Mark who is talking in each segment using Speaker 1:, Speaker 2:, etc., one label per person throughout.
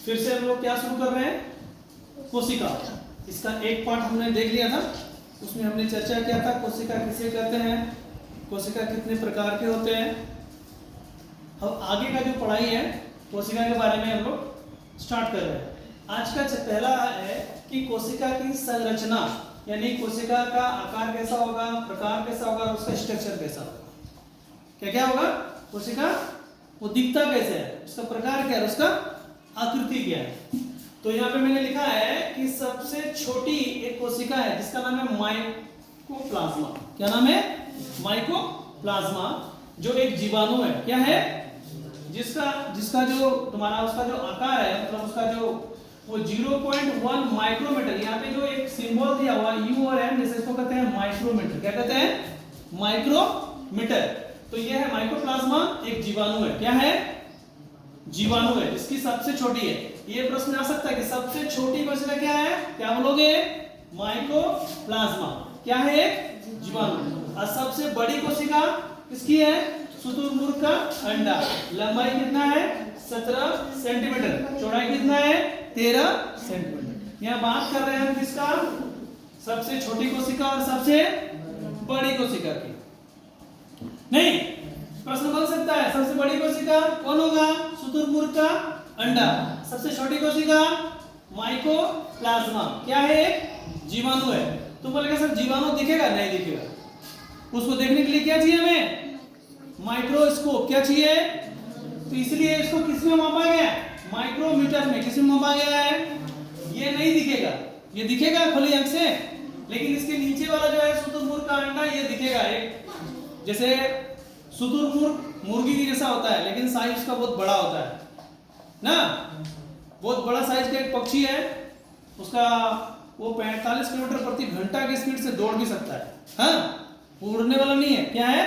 Speaker 1: फिर से हम लोग क्या शुरू कर रहे हैं, कोशिका। इसका एक पार्ट हमने देख लिया था, उसमें हमने चर्चा किया था कोशिका किसे कहते हैं, कोशिका कितने प्रकार के होते हैं। अब आगे का जो पढ़ाई है कोशिका के बारे में हम लोग स्टार्ट कर रहे हैं। आज का पहला है कि कोशिका की संरचना, यानी कोशिका का आकार कैसा होगा, प्रकार कैसा होगा, उसका स्ट्रक्चर कैसा होगा। क्या क्या होगा, कोशिका वो दिखता कैसे है, उसका प्रकार क्या है, उसका आकृति क्या है। तो यहाँ पे मैंने लिखा है कि सबसे छोटी एक कोशिका है जिसका नाम है माइकोप्लाज्मा। क्या नाम है, माइकोप्लाज्मा, जो एक जीवाणु है। क्या है, जिसका जो तुम्हारा उसका जो आकार है, मतलब उसका जो वो 0.1 माइक्रोमीटर, यहाँ पे जो एक सिंबल दिया हुआ यू और एम, जैसे इसको कहते हैं माइक्रोमीटर। क्या कहते हैं, माइक्रोमीटर। तो ये है माइकोप्लाज्मा, एक जीवाणु है। क्या है, जीवाणु है, इसकी सबसे छोटी है। ये प्रश्न आ सकता है कि सबसे छोटी कोशिका क्या है, क्या बोलोगे, माइकोप्लाज्मा। क्या है, एक जीवाणु। और सबसे बड़ी कोशिका किसकी है, शुतुरमुर्ग का अंडा। लंबाई कितना है, 17 सेंटीमीटर, चौड़ाई कितना है, 13 सेंटीमीटर। यहाँ बात कर रहे हैं हम किसका, सबसे छोटी कोशिका और सबसे बड़ी कोशिका की। नहीं, प्रश्न बन सकता है सबसे बड़ी कोशिका कौन होगा, शुतुरमुर्ग का अंडा। सबसे छोटी कोशिका माइकोप्लाज्मा। क्या है, एक जीवाणु है। तुम बोलेगा सर जीवाणु दिखेगा, नहीं दिखेगा। उसको देखने के लिए क्या चाहिए हमें, माइक्रोस्कोप। क्या चाहिए, तो इसलिए इसको किस में मापा गया, माइक्रोमीटर में। किस में मापा गया है, ये नहीं दिखेगा, ये दिखेगा खुली आंख से, लेकिन इसके नीचे वाला जो है शुतुरमुर्ग का अंडा, ये दिखेगा। एक जैसे शुतुरमुर्ग मुर्गी की जैसा होता है, लेकिन साइज उसका बहुत बड़ा होता है ना, बहुत बड़ा साइज का एक पक्षी है। उसका वो 45 किलोमीटर प्रति घंटा की स्पीड से दौड़ भी सकता है। हाँ, उड़ने वाला नहीं है, क्या है,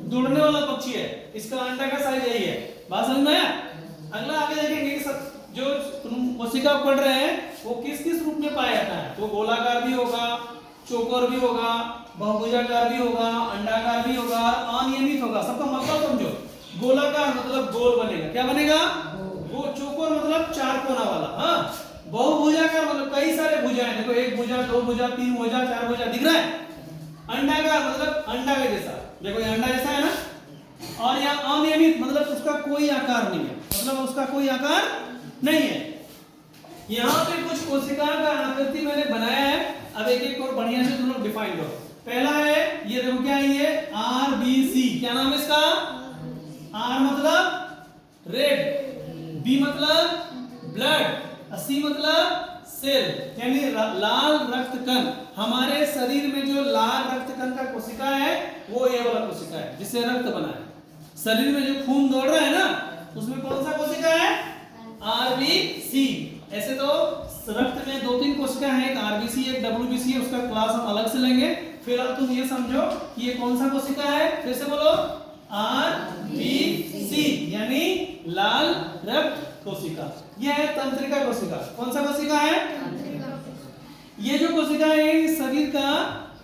Speaker 1: दौड़ने वाला पक्षी है। इसका अंडा का साइज यही है। बात समझ में आया। अगला आगे देखेंगे जो तुम कोशिका पढ़ रहे हैं वो किस किस रूप में पाया जाता है। तो गोलाकार भी होगा, चौकोर भी होगा, बहुभुजाकार भी होगा, अंडाकार भी होगा, अनियमित होगा। सबका मतलब समझो। गोलाकार मतलब गोल बनेगा। क्या बनेगा, वो। चौकोर मतलब चार कोना वाला। हाँ, बहुभुजाकार मतलब कई सारे भुजाएं, देखो एक भुजा, दो भुजा, तीन भुजा, चार भुजा, दिख रहा है। अंडाकार मतलब अंडा के जैसा, देखो ये अंडा जैसा है ना। और यहाँ अनियमित मतलब उसका कोई आकार नहीं है, मतलब उसका कोई आकार नहीं है। यहाँ पे कुछ कोशिका का आकृति मैंने बनाया है। अब एक एक और बढ़िया से तुम लोग डिफाइन करो। पहला है ये, देखो क्या है ये, आरबीसी। क्या नाम है इसका, आर मतलब रेड, बी मतलब ब्लड, सी मतलब सेल, यानी लाल रक्त कण। हमारे शरीर में जो लाल रक्त कण का कोशिका है वो ये वाला कोशिका है जिससे रक्त बना है। शरीर में जो खून दौड़ रहा है ना, उसमें कौन सा कोशिका है, आरबीसी। ऐसे तो रक्त में 2-3 कोशिका हैं, एक आरबीसी एक डब्ल्यूबीसी है, उसका क्लास हम अलग से लेंगे। फिलहाल तुम ये समझो कि ये कौन सा कोशिका है, फिर से बोलो, आरबीसी यानी लाल रक्त कोशिका। यह है तंत्रिका कोशिका। कौन सा कोशिका है, ये जो कोशिका है शरीर का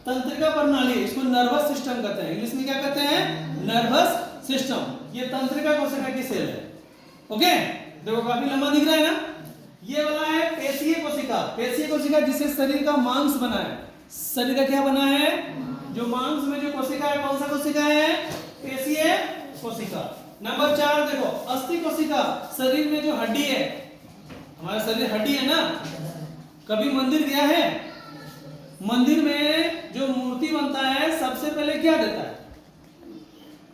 Speaker 1: तंत्रिका प्रणाली, इसको नर्वस सिस्टम कहते हैं। इंग्लिश में क्या कहते हैं, नर्वस सिस्टम। ये तंत्रिका कोशिका की सेल है। ओके, देखो काफी लंबा दिख रहा है ना। ये वाला है पेशीय कोशिका। पेशीय कोशिका जिससे शरीर का मांस बना है। शरीर का क्या बना है, जो मांस में जो कोशिका है, कौन सा कोशिका है, पेशीय कोशिका। नंबर 4 देखो, अस्थि कोशिका। शरीर में जो हड्डी है, हमारा शरीर हड्डी है ना। कभी मंदिर गया है, मंदिर में जो मूर्ति बनता है सबसे पहले क्या देता है,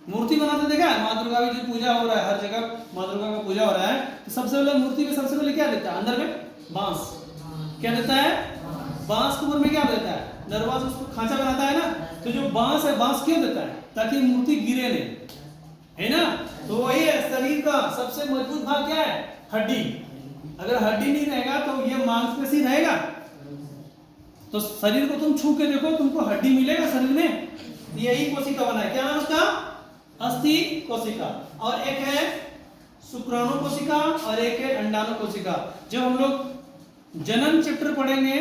Speaker 1: मूर्ति बनाते देखा है। माँ दुर्गा की पूजा हो रहा है, हर जगह माँ दुर्गा का पूजा हो रहा है, तो सबसे पहले मूर्ति में सबसे पहले क्या देता है, अंदर में बांस। क्या देता है, बांस के ऊपर में क्या देता है, दरवाज, उसको खांचा बनाता है ना। तो जो बांस है, बांस क्यों देता है, ताकि मूर्ति गिरे नहीं, है ना। तो वही है, शरीर का सबसे मजबूत भाग क्या है, हड्डी। अगर हड्डी नहीं रहेगा तो ये मांसपेशी रहेगा। तो शरीर को तुम छू के देखो, तुमको हड्डी मिलेगा शरीर में। यही कोशिका बना है। क्या नाम उसका, अस्थि कोशिका। और एक है शुक्राणु कोशिका और एक है अंडाणु कोशिका। जब हम लोग जनन चैप्टर पढ़ेंगे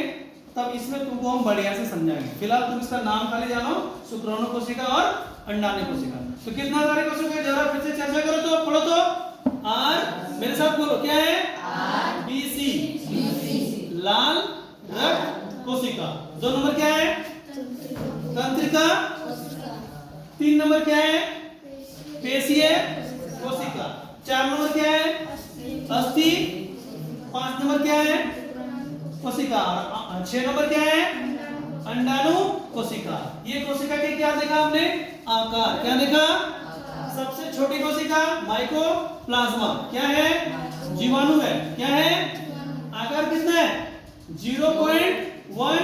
Speaker 1: तब इसमें तुमको हम बढ़िया से समझाएंगे। फिलहाल तुम इसका नाम खाली जानो, शुक्राणु कोशिका और अंडाणु कोशिका। तो कितना सारे कोशिका, जरा फिर से चर्चा करो तो, पढ़ो तो। आर, मेरे साथ बोलो, क्या है, BC लाल रक्त कोशिका। 2 नंबर क्या है? तंत्रिका। 3 नंबर क्या है? पेशीय कोशिका। 4 नंबर क्या है? अस्थि। 5 नंबर क्या है? कोशिका। 6 नंबर क्या है? अंडाणु कोशिका। ये कोशिका के क्या देखा हमने? आकार। क्या देखा? सबसे छोटी कोशिका माइकोप्लाज्मा। क्या है? जीवाणु है। क्या है? आकार कितना है? 0.1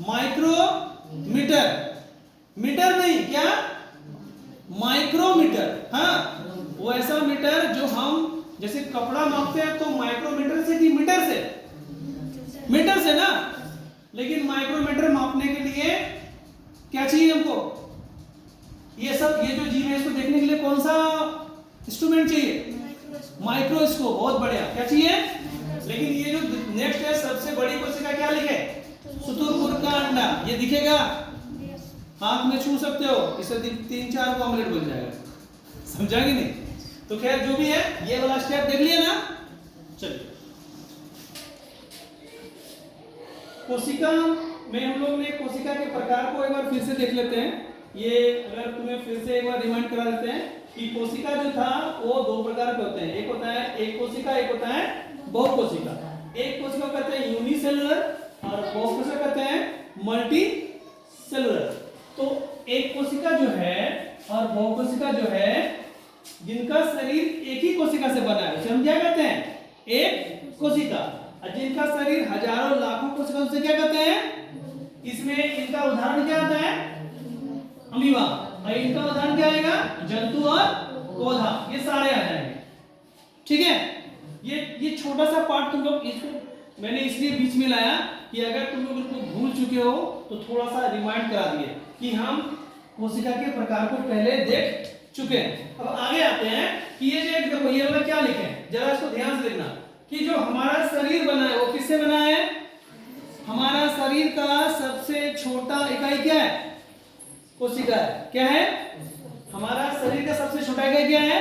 Speaker 1: माइक्रोमीटर। मीटर नहीं, क्या? माइक्रोमीटर। हाँ, वो ऐसा मीटर जो हम जैसे कपड़ा मापते हैं तो माइक्रोमीटर से कि मीटर से? मीटर से ना। लेकिन माइक्रोमीटर मापने के लिए क्या चाहिए हमको? ये जो जीव है इसको देखने के लिए कौन सा इंस्ट्रूमेंट चाहिए? माइक्रोस्कोप। बहुत बढ़िया। क्या चाहिए? लेकिन ये जो नेक्स्ट है सबसे बड़ी कोशिका, क्या लिखे? सुतुरपुर का अंडा। ये दिखेगा, हाथ में छू सकते हो, इससे 3-4 ऑमलेट बन जाएगा। समझा कि नहीं? तो खैर जो भी है, ये वाला स्टेप देख लिया ना। चलिए, कोशिका में हम लोग ने कोशिका के प्रकार को एक बार फिर से देख लेते हैं। ये अगर तुम्हें फिर से एक बार रिमाइंड करा देते हैं कि कोशिका जो था वो 2 प्रकार के होते हैं। एक होता है एक कोशिका, एक होता है बहुकोशिका। एक कोशिका कहते हैं यूनिसेलुलर और बहुकोशिका कहते हैं मल्टी सेलुलर। तो एक कोशिका जो है और बहुकोशिका जो है, जिनका शरीर एक ही कोशिका से बना है, उसे हम क्या कहते हैं? एक कोशिका। और जिनका शरीर हजारों लाखों कोशिका, उसे क्या कहते हैं? इसमें इनका उदाहरण क्या आता है? अमीबा। और इनका उदाहरण क्या आएगा? जंतु और पौधा। ये सारे आ जाएंगे। ठीक है? ये छोटा सा पार्ट तुम लोग, इसको मैंने इसलिए बीच में लाया कि अगर तुम लोग इसको भूल चुके हो तो थोड़ा सा रिमाइंड करा दिए कि हम कोशिका के प्रकार को पहले देख चुके हैं। अब आगे आते हैं कि ये जो देखो ये वाला क्या लिखे हैं, जरा इसको ध्यान से देखना कि जो हमारा शरीर बना है वो किससे बना है? हमारा शरीर का सबसे छोटा इकाई क्या है? कोशिका है। क्या है? हमारा शरीर का सबसे छोटा इकाई क्या है?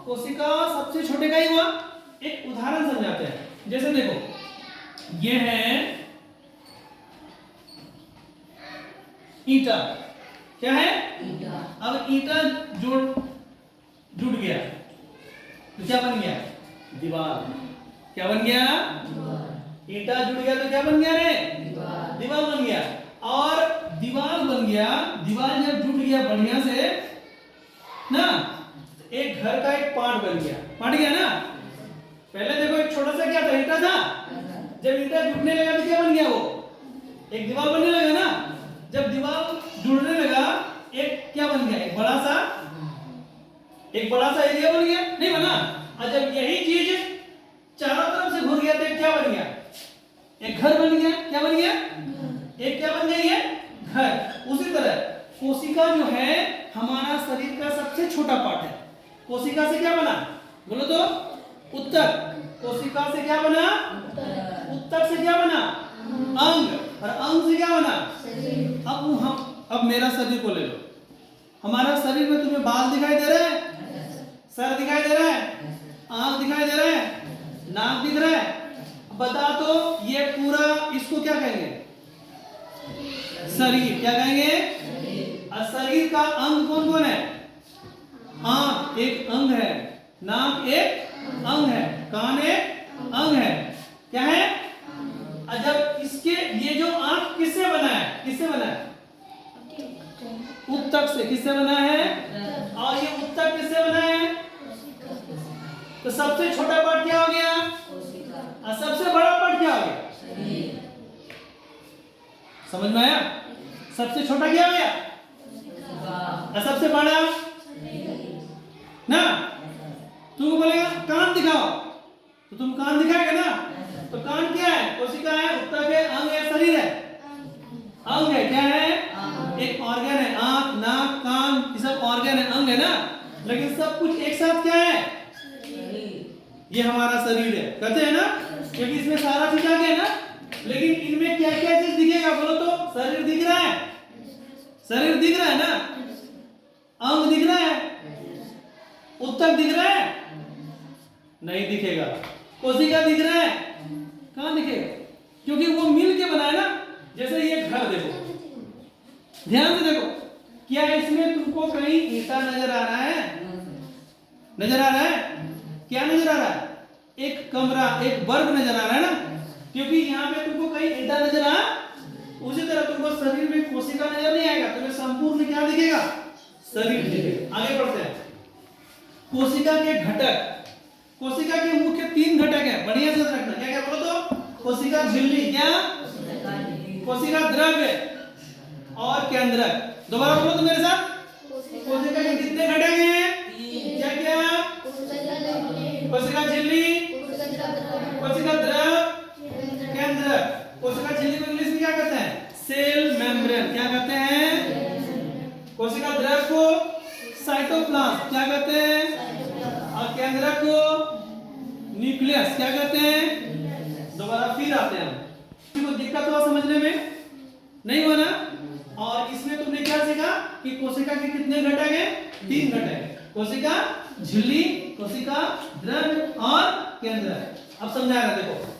Speaker 1: कोशिका सबसे छोटे इकाई हुआ। एक उदाहरण समझाते हैं। जैसे देखो, ये है ईंटा। क्या है? ईंटा। अब ईंटा जुड़ गया तो क्या बन गया? दीवार। क्या बन गया? ईंटा जुड़ गया तो क्या बन गया रे? दीवार बन गया। और दीवार बन गया, दीवार जब जुड़ गया बढ़िया से ना, एक घर का एक पार्ट बन गया। पार्ट गया ना। पहले देखो एक छोटा सा क्या था? ईंटा था। जब ईंटा जुड़ने लगा तो क्या बन गया? वो एक दीवार बनने लगा ना। जब दीवार जुड़ने लगा, एक क्या बन गया? एक बड़ा सा एरिया बन गया। नहीं बना? और जब यही चीज चारों तरफ से घूर गया तो क्या बन गया? एक घर बन गया। क्या बन गया? एक क्या बन गया? ये घर। उसी तरह कोशिका जो है हमारा शरीर का सबसे छोटा पार्ट है। कोशिका से क्या बना? बोलो तो। उत्तक। कोशिका से क्या बना? उत्तक से क्या बना? अंग। और अंग से क्या बना? अब मेरा शरीर को ले लो। हमारा शरीर में तुम्हें बाल दिखाई दे रहा है? सर दिखाई दे रहा है? आंख दिखाई दे रहा है? नाक दिख रहा है? बता तो ये पूरा इसको क्या कहेंगे? शरीर। क्या कहेंगे? और शरीर का अंग कौन कौन है? आंख एक अंग है, नाक एक अंग है, कान एक अंग है। क्या है? और जब इसके ये जो आंख किससे बना है? किससे बना है? उत्तक से। किससे बना है? और ये उत्तक किससे बना है? तो सबसे छोटा पार्ट क्या हो गया? और सबसे बड़ा पार्ट क्या हो गया? समझ में आया? सबसे छोटा क्या हो गया और सबसे बड़ा ना। तुम बोलेगा कान दिखाओ तो तुम कान दिखाएगा ना। तो कान क्या है? कोशिका है, उत्तक है, अंग है, शरीर है? अंग है। क्या है? एक ऑर्गन है। आंख, नाक, कान, ये सब ऑर्गन है, अंग है ना। लेकिन सब कुछ एक साथ क्या है? ये हमारा शरीर है, कहते हैं ना, क्योंकि इसमें सारा चीज आ गया ना। लेकिन इनमें क्या क्या चीज दिखेगा? बोलो तो। शरीर दिख रहा है? शरीर दिख रहा है ना। अंग दिख रहा है? उत्तक दिख रहा है? नहीं दिखेगा। कोशिका दिख रहा है? कहाँ दिखेगा? क्योंकि वो मिल के बना है ना। जैसे ये घर देखो, ध्यान से देखो, क्या इसमें तुमको कहीं ईंटा नजर आ रहा है? नजर आ रहा है? क्या नजर आ रहा है? एक कमरा, एक बर्ग नजर आ रहा है ना, क्योंकि यहाँ पे तुमको कहीं ईंटा नजर आ। उसी तरह तुमको शरीर में कोशिका नजर नहीं आएगा, तुम्हें संपूर्ण क्या दिखेगा? शरीर दिखेगा। आगे बढ़ते हैं। कोशिका के घटक। कोशिका के मुख्य 3 घटक है, बढ़िया से रखना। क्या क्या बोलो तो? कोशिका झिल्ली, क्या? कोशिका द्रव्य और केंद्रक। दोबारा बोलो तो मेरे साथ। कोशिका के कितने घटक हैं? क्या क्या? कोशिका झिल्ली, कोशिका द्रव, केंद्रक। कोशिका झिल्ली को इंग्लिश में क्या कहते हैं? Cell membrane. क्या कहते हैं? कोशिका द्रव को साइटोप्लाज्म। क्या कहते हैं? और केंद्रक को न्यूक्लियस। क्या कहते हैं? दोबारा फिर आते हैं। को दिक्कत हुआ समझने में? नहीं हुआ ना? और इसमें तुमने क्या सीखा कि कोशिका के कितने घटक हैं? 3 घटक। कोशिका झिल्ली, कोशिका द्रव्य और केंद्रक। अब समझा रहा, देखो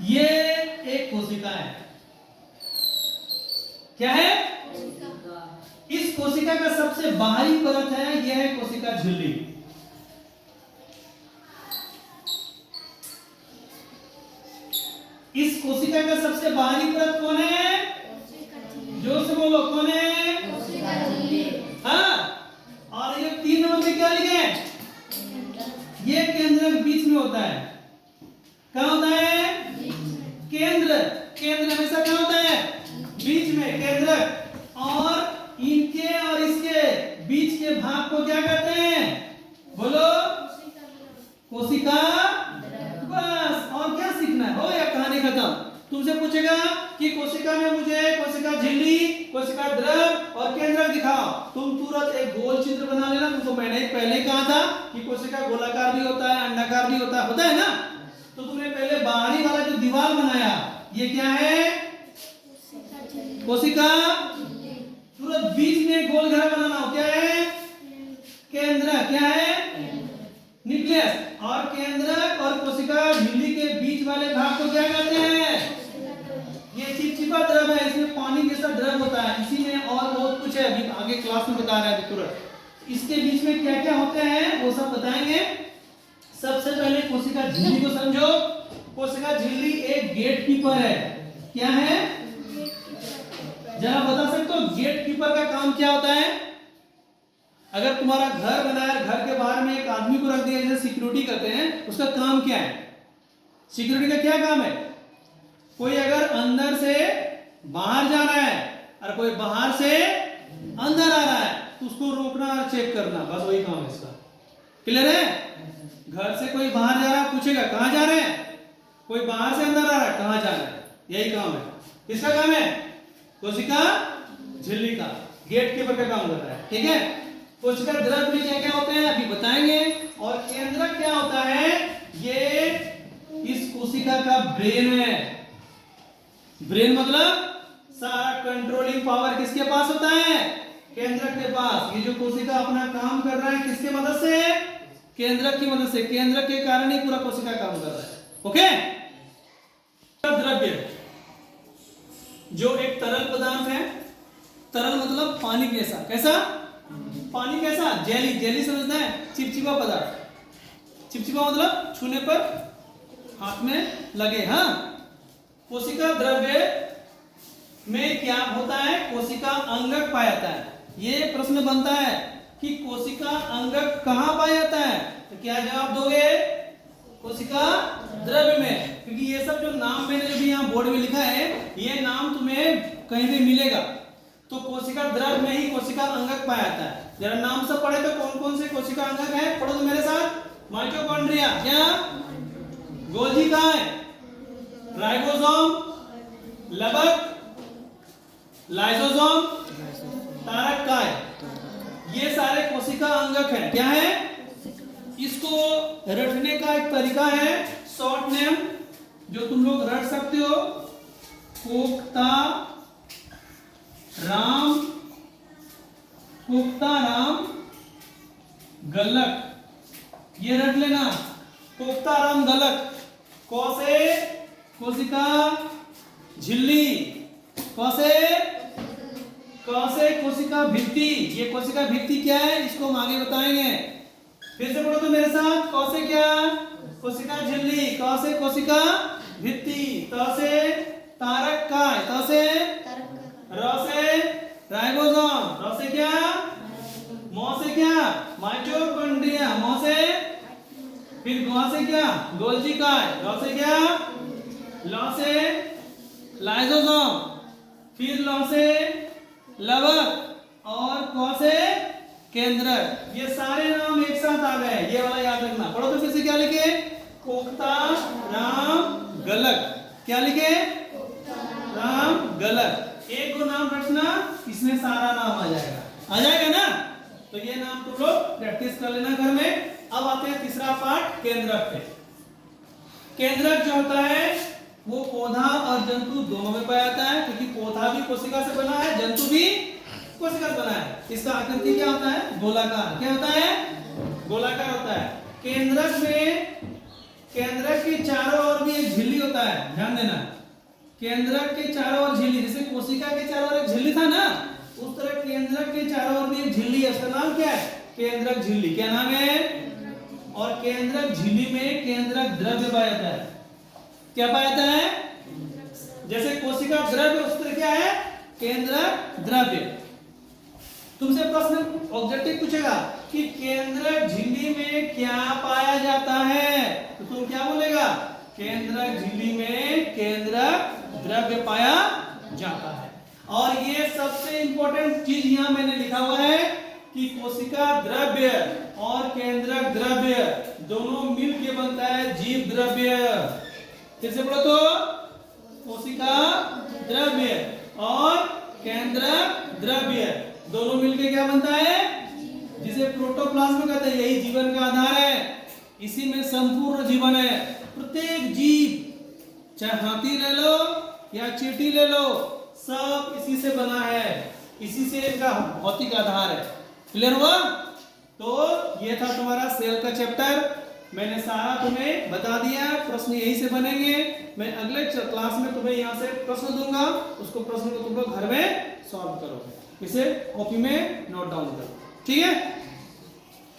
Speaker 1: ये एक कोशिका है। क्या है? इस कोशिका का सबसे बाहरी परत है, यह है कोशिका झिल्ली। इस कोशिका का सबसे बाहरी परत कौन है? जोर से बोलो, कौन है? हाँ। और ये 3 नंबर पे क्या लिखे हैं? ये केंद्रक बीच में होता है। कहाँ होता है? केंद्र। केंद्र हमेशा कहाँ होता है? बीच में, केंद्रक। और इनके और इसके बीच के भाग को क्या कहते हैं? बोलो। कोशिका। बस, और क्या सीखना है? हो या कहानी खत्म। तुमसे पूछेगा कि कोशिका में मुझे कोशिका झिल्ली, कोशिका द्रव और केंद्रक दिखाओ, तुम तुरंत एक गोल चित्र बना लेना। तुमको मैंने पहले कहा था कि कोशिका गोलाकार भी होता है, अंडाकार भी होता है ना? तो तुमने पहले बाहरी वाला जो दीवार बनाया, ये क्या है? कोशिका। तुरंत बीच में गोल घेरा बनाना हो, क्या है? केंद्रक। क्या है? न्यूक्लियस। और केंद्रक और कोशिका झिल्ली के बीच वाले भाग को क्या कहते हैं? ये चिपचिपा द्रव है, इसमें पानी जैसा द्रव होता है। इसी में और बहुत कुछ है, अभी आगे क्लास में बता रहे हैं तुरंत। इसके बीच में क्या क्या होते हैं वो सब बताएंगे। सबसे पहले कोशिका झिल्ली को समझो। कोशिका झिल्ली एक गेट कीपर है। क्या है? जरा बता सकते हो गेट कीपर का काम क्या होता है? अगर तुम्हारा घर बना है, घर के बाहर में एक आदमी को रख दिया, जैसे सिक्योरिटी करते हैं, उसका काम क्या है? सिक्योरिटी का क्या काम है? कोई अगर अंदर से बाहर जा रहा है और कोई बाहर से अंदर आ रहा है, तो उसको रोकना और चेक करना, बस वही काम है इसका। क्लियर है? घर से कोई बाहर जा रहा है, पूछेगा कहां जा रहे हैं? कोई बाहर से अंदर आ रहा है, कहां जा रहे हैं? यही काम है। किसका काम है? कोशिका झिल्ली का, गेट कीपर का काम कर रहा है। ठीक है? कोशिका द्रव में क्या क्या होते हैं अभी बताएंगे। और केंद्रक क्या होता है? ये इस कोशिका का ब्रेन है। ब्रेन मतलब सारा कंट्रोलिंग पावर किसके पास होता है? केंद्रक के पास। ये जो कोशिका अपना काम कर रहा है किसके मदद से? केंद्रक की मदद से। केंद्रक के कारण ही पूरा कोशिका काम कर रहा है। ओके? द्रव्य जो एक तरल पदार्थ है। तरल मतलब पानी जैसा। कैसा? पानी कैसा? जेली। जेली समझना है? चिपचिपा पदार्थ। चिपचिपा मतलब छूने पर हाथ में लगे। हाँ, कोशिका द्रव्य में क्या होता है? कोशिका अंगक पाया जाता है। ये प्रश्न बनता है कि कोशिका अंगक कहां पाया जाता है, तो क्या जवाब दोगे? कोशिका द्रव्य में। क्योंकि ये सब जो नाम मैंने जो भी यहाँ बोर्ड में लिखा है, ये नाम तुम्हें कहीं भी मिलेगा। तो कोशिका द्रव्य में ही कोशिका अंगक पाया जाता है। जरा नाम से पढ़े तो कौन कौन से कोशिका अंगक है? पढ़ो तो मेरे साथ। माइटोकॉन्ड्रिया, क्या? गोल्गी कहाँ है? राइबोसोम, लबक, लाइसोसोम, तारक कहाँ है? ये सारे कोशिका अंगक हैं। क्या है? इसको रटने का एक तरीका है, शॉर्ट नेम जो तुम लोग रट सकते हो। कोकता राम, कोकता राम गलक, ये रट लेना। पुख्ता राम गलक, क से कोशिका झिल्ली, क से कोशिका भित्ति। ये कोशिका भित्ति क्या है इसको हम आगे बताएंगे। फिर से पढ़ो तो मेरे साथ, क से क्या कोशिका झिल्ली, क से कोशिका भित्ति, त से तारक काय, त से र से राइबोसोम, र से क्या म से क्या माइटोकॉन्ड्रिया, म से फिर ग से क्या गोल्जी काय, ल से क्या ल से लाइसोसोम, फिर ल से लवक और क से केंद्रक। ये सारे नाम एक साथ आ गए, ये वाला याद रखना। पढ़ो तो फिर से क्या लिखे, पुख्ता राम गलक, क्या लिखे राम गलक। एक को नाम रखना, इसमें सारा नाम आ जाएगा ना। तो ये नाम तुम लोग प्रैक्टिस कर लेना घर में। अब आते हैं तीसरा पार्ट केंद्रक पे। केंद्रक जो होता है वो पौधा और जंतु दोनों में पाया जाता है, क्योंकि पौधा भी कोशिका से बना है, जंतु भी कोशिका से बना है। इसका आकृति क्या होता है, गोलाकार। क्या होता है, गोलाकार होता है। केंद्रक में, केंद्रक के चारों ओर भी एक झिल्ली होता है, ध्यान देना। केंद्रक के चारों ओर झिल्ली, जैसे कोशिका के चारों ओर एक झिल्ली था ना, उस तरह केंद्रक के चारों ओर भी एक झिल्ली है। उसका नाम क्या है, केंद्रक झिल्ली। क्या नाम है, और केंद्रक झिल्ली में केंद्रक द्रव्य पाया जाता है। क्या पाया जाता है, जैसे कोशिका द्रव्य उस तरह क्या है केंद्रक द्रव्य। तुमसे प्रश्न ऑब्जेक्टिव पूछेगा कि केंद्रक झिल्ली में क्या पाया जाता है, तो तुम क्या बोलेगा, केंद्रक झिल्ली में केंद्रक द्रव्य पाया जाता है। और ये सबसे इंपॉर्टेंट चीज यहां मैंने लिखा हुआ है कि कोशिका द्रव्य और केंद्रक द्रव्य दोनों मिलकर बनता है जीव द्रव्य। फिर से पढ़ो तो, कोशिका द्रव्य और केंद्रक द्रव्य दोनों मिलकर क्या बनता है, जिसे प्रोटोप्लाज्म कहते हैं। यही जीवन का आधार है, इसी में संपूर्ण जीवन है। प्रत्येक जीव, चाहे हाथी ले लो या चींटी ले लो, सब इसी से बना है, इसी से इनका भौतिक आधार है। क्लियर हुआ? तो ये था तुम्हारा सेल का चैप्टर, मैंने सारा तुम्हें बता दिया। प्रश्न यही से बनेंगे। मैं अगले क्लास में तुम्हें यहाँ से प्रश्न दूंगा, उसको प्रश्न को तुम लोग घर में सॉल्व करोगे। इसे कॉपी में नोट डाउन करो, ठीक है।